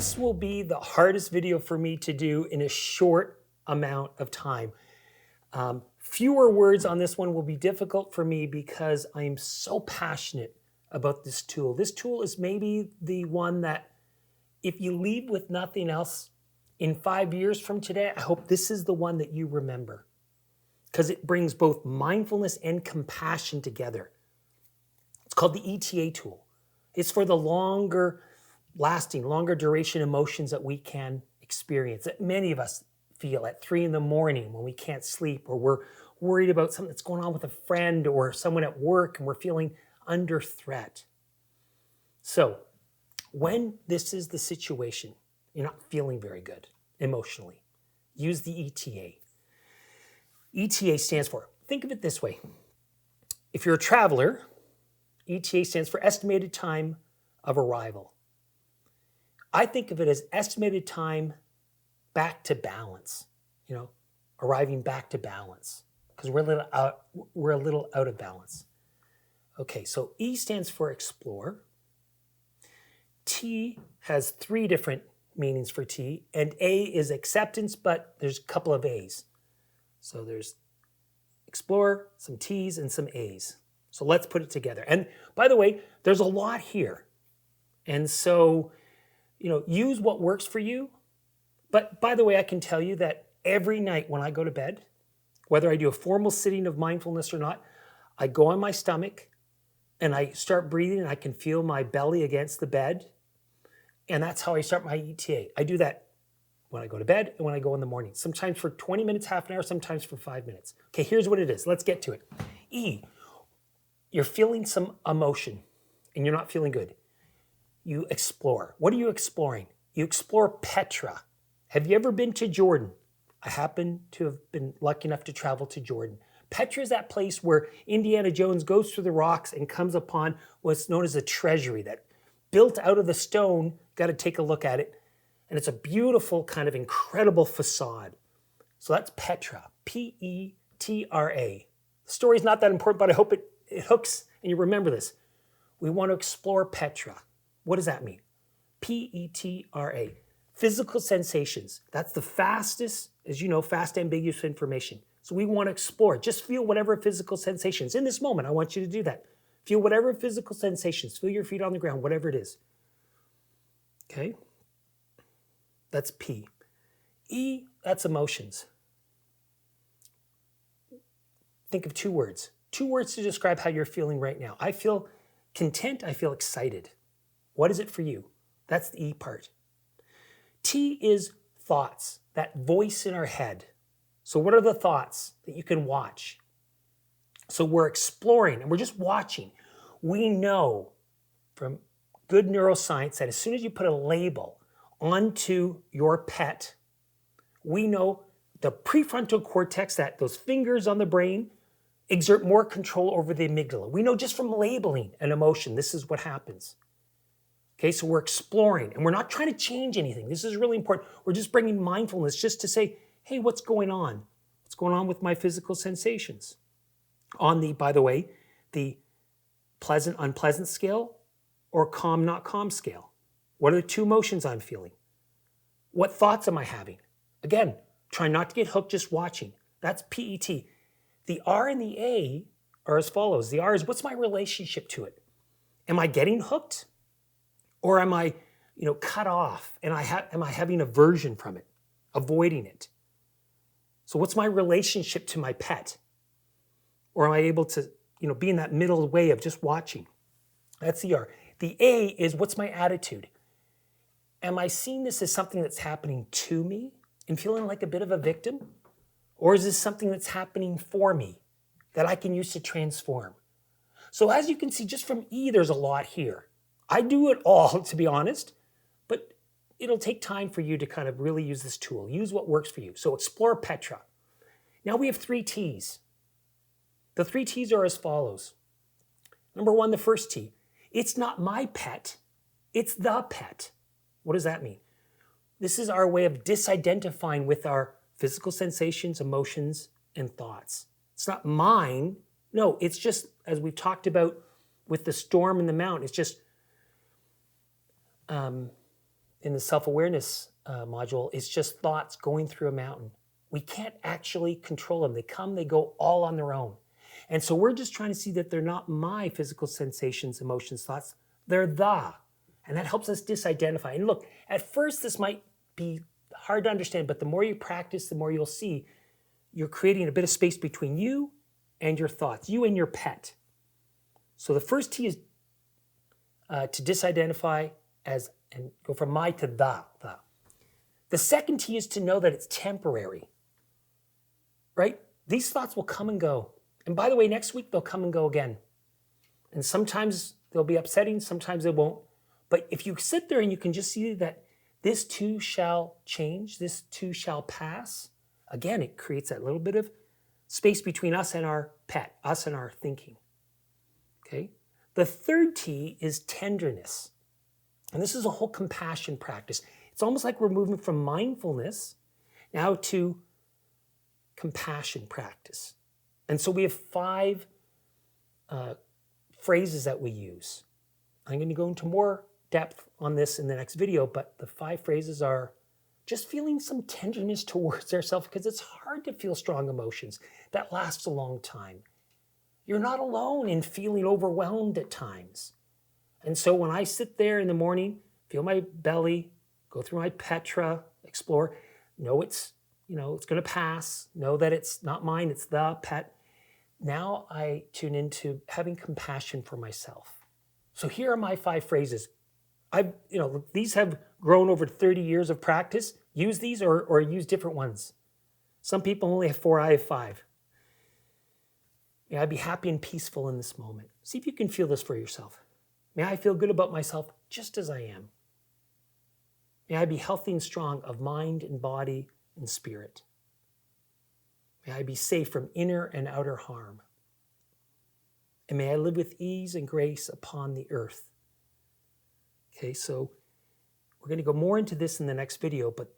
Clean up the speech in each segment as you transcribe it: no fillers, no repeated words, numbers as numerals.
This will be the hardest video for me to do in a short amount of time. Fewer words on this one will be difficult for me because I am so passionate about this tool. This tool is maybe the one that if you leave with nothing else in 5 years from today, I hope this is the one that you remember because it brings both mindfulness and compassion together. It's called the ETA tool. It's for the longer lasting, longer duration emotions that we can experience, that many of us feel at 3 a.m. when we can't sleep, or we're worried about something that's going on with a friend or someone at work and we're feeling under threat. So when this is the situation, you're not feeling very good emotionally, use the ETA. ETA stands for, think of it this way. If you're a traveler, ETA stands for estimated time of arrival. I think of it as estimated time back to balance, arriving back to balance, because we're a little out of balance. Okay, so E stands for explore. T has 3 different meanings for T, and A is acceptance, but there's a couple of A's. So there's explore, some T's, and some A's. So let's put it together. And by the way, there's a lot here. And so, use what works for you. But by the way, I can tell you that every night when I go to bed, whether I do a formal sitting of mindfulness or not, I go on my stomach and I start breathing and I can feel my belly against the bed. And that's how I start my ETA. I do that when I go to bed and when I go in the morning. Sometimes for 20 minutes, half an hour, sometimes for 5 minutes. Okay, here's what it is. Let's get to it. E, you're feeling some emotion and you're not feeling good. You explore. What are you exploring? You explore Petra. Have you ever been to Jordan? I happen to have been lucky enough to travel to Jordan. Petra is that place where Indiana Jones goes through the rocks and comes upon what's known as a treasury that built out of the stone. Got to take a look at it. And it's a beautiful, kind of incredible facade. So that's Petra, P-E-T-R-A. The story's not that important, but I hope it hooks and you remember this. We want to explore Petra. What does that mean? P-E-T-R-A. Physical sensations. That's the fastest, as you know, fast ambiguous information. So we want to explore. Just feel whatever physical sensations. In this moment, I want you to do that. Feel whatever physical sensations. Feel your feet on the ground, whatever it is. Okay? That's P. E, that's emotions. Think of 2 words. 2 words to describe how you're feeling right now. I feel content. I feel excited. What is it for you? That's the E part. T is thoughts, that voice in our head. So what are the thoughts that you can watch? So we're exploring and we're just watching. We know from good neuroscience that as soon as you put a label onto your pet, we know the prefrontal cortex, that those fingers on the brain, exert more control over the amygdala. We know just from labeling an emotion, this is what happens. Okay, so we're exploring and we're not trying to change anything. This is really important. We're just bringing mindfulness just to say, hey, what's going on? What's going on with my physical sensations? On the, by the way, the pleasant, unpleasant scale or calm, not calm scale. What are the 2 emotions I'm feeling? What thoughts am I having? Again, try not to get hooked just watching. That's PET. The R and the A are as follows. The R is, what's my relationship to it? Am I getting hooked? Or am I, cut off and am I having aversion from it, avoiding it? So what's my relationship to my pet? Or am I able to, be in that middle way of just watching? That's the R. The A is, what's my attitude? Am I seeing this as something that's happening to me and feeling like a bit of a victim? Or is this something that's happening for me that I can use to transform? So as you can see, just from E, there's a lot here. I do it all, to be honest, but it'll take time for you to kind of really use this tool. Use what works for you. So explore Petra. Now we have 3 T's. The 3 T's are as follows. Number 1, the first T. It's not my pet, it's the pet. What does that mean? This is our way of disidentifying with our physical sensations, emotions, and thoughts. It's not mine. No, it's just, as we've talked about with the storm in the mountain, it's just in the self-awareness module is just thoughts going through a mountain. We can't actually control them. They come, they go all on their own. And so we're just trying to see that they're not my physical sensations, emotions, thoughts. They're the. And that helps us disidentify. And look, at first this might be hard to understand, but the more you practice, the more you'll see you're creating a bit of space between you and your thoughts, you and your pet. So the first T is to disidentify as, and go from my to the. The second T is to know that it's temporary, right? These thoughts will come and go. And by the way, next week they'll come and go again. And sometimes they'll be upsetting, sometimes they won't. But if you sit there and you can just see that this too shall change, this too shall pass, again, it creates that little bit of space between us and our pet, us and our thinking. Okay? The third T is tenderness. And this is a whole compassion practice. It's almost like we're moving from mindfulness now to compassion practice. And so we have 5 phrases that we use. I'm going to go into more depth on this in the next video, but the 5 phrases are just feeling some tenderness towards ourselves, because it's hard to feel strong emotions. That lasts a long time. You're not alone in feeling overwhelmed at times. And so when I sit there in the morning, feel my belly, go through my Petra, explore, know it's going to pass, know that it's not mine, it's the pet. Now I tune into having compassion for myself. So here are my 5 phrases. These have grown over 30 years of practice. Use these or use different ones. Some people only have 4, I have 5. May I be happy and peaceful in this moment. See if you can feel this for yourself. May I feel good about myself just as I am. May I be healthy and strong of mind and body and spirit. May I be safe from inner and outer harm. And may I live with ease and grace upon the earth. Okay, so we're going to go more into this in the next video, but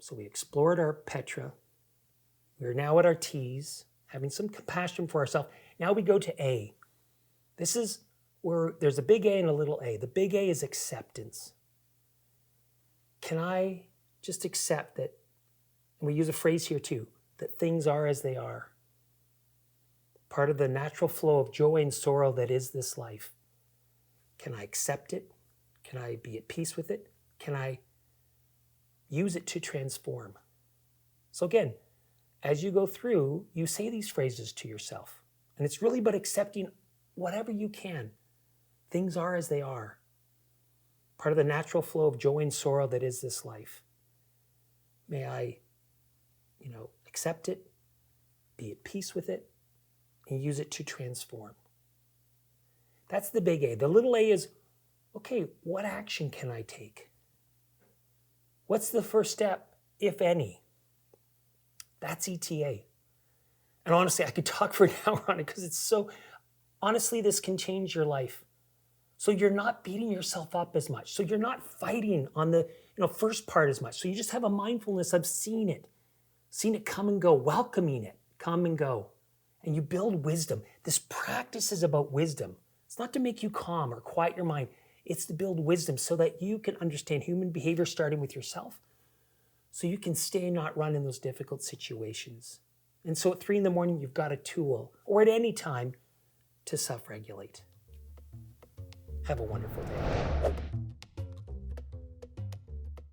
so we explored our Petra. We're now at our T's, having some compassion for ourselves. Now we go to A. This is where there's a big A and a little a. The big A is acceptance. Can I just accept that, and we use a phrase here too, that things are as they are. Part of the natural flow of joy and sorrow that is this life. Can I accept it? Can I be at peace with it? Can I use it to transform? So again, as you go through, you say these phrases to yourself. And it's really about accepting whatever you can. Things are as they are. Part of the natural flow of joy and sorrow that is this life. May I, accept it, be at peace with it, and use it to transform. That's the big A. The little a is, okay, what action can I take? What's the first step, if any? That's ETA. And honestly, I could talk for an hour on it because it's so, honestly, this can change your life. So you're not beating yourself up as much. So you're not fighting on the first part as much. So you just have a mindfulness of seeing it come and go, welcoming it, come and go. And you build wisdom. This practice is about wisdom. It's not to make you calm or quiet your mind. It's to build wisdom so that you can understand human behavior starting with yourself, so you can stay and not run in those difficult situations. And so at 3 a.m, you've got a tool, or at any time, to self-regulate. Have a wonderful day.